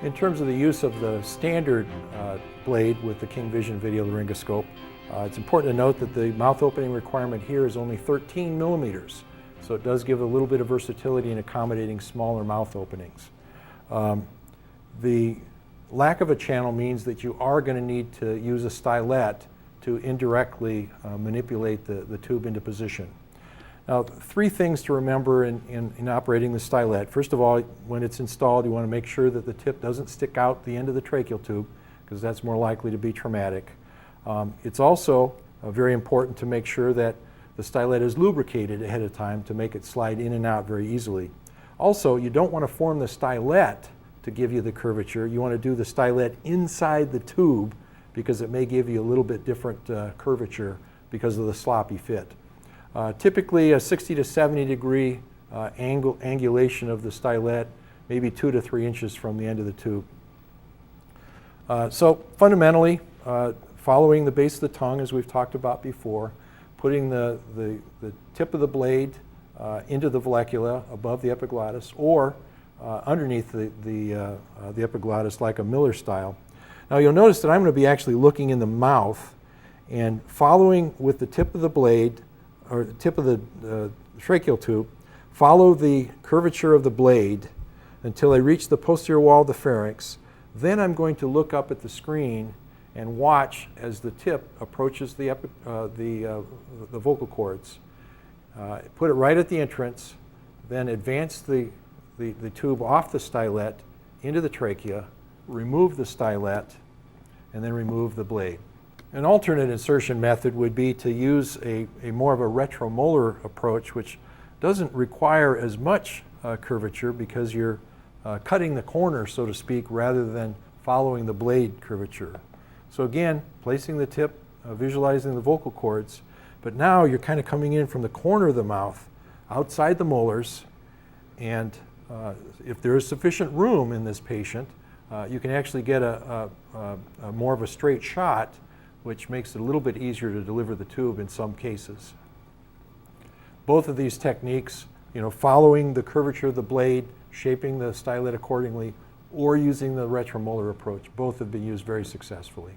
In terms of the use of the standard blade with the KingVision video laryngoscope, it's important to note that the mouth opening requirement here is only 13 millimeters. So it does give a little bit of versatility in accommodating smaller mouth openings. The lack of a channel means that you are going to need to use a stylet to indirectly manipulate the tube into position. Now, three things to remember in operating the stylet. First of all, when it's installed, you want to make sure that the tip doesn't stick out the end of the tracheal tube, because that's more likely to be traumatic. It's also very important to make sure that the stylet is lubricated ahead of time to make it slide in and out very easily. Also, you don't want to form the stylet to give you the curvature. You want to do the stylet inside the tube, because it may give you a little bit different curvature because of the sloppy fit. Typically a 60 to 70 degree angulation of the stylet, maybe 2 to 3 inches from the end of the tube. So fundamentally, following the base of the tongue, as we've talked about before, putting the tip of the blade into the vallecula above the epiglottis, or underneath the epiglottis like a Miller style. Now you'll notice that I'm going to be actually looking in the mouth and following with the tip of the blade, or the tip of the tracheal tube, follow the curvature of the blade until I reach the posterior wall of the pharynx. Then I'm going to look up at the screen and watch as the tip approaches the vocal cords. Put it right at the entrance, then advance the tube off the stylet into the trachea, remove the stylet, and then remove the blade. An alternate insertion method would be to use a more of a retromolar approach, which doesn't require as much curvature because you're cutting the corner, so to speak, rather than following the blade curvature. So again, placing the tip, visualizing the vocal cords, but now you're kind of coming in from the corner of the mouth, outside the molars, and if there is sufficient room in this patient, you can actually get a more of a straight shot, which makes it a little bit easier to deliver the tube in some cases. Both of these techniques, following the curvature of the blade, shaping the stylet accordingly, or using the retromolar approach, both have been used very successfully.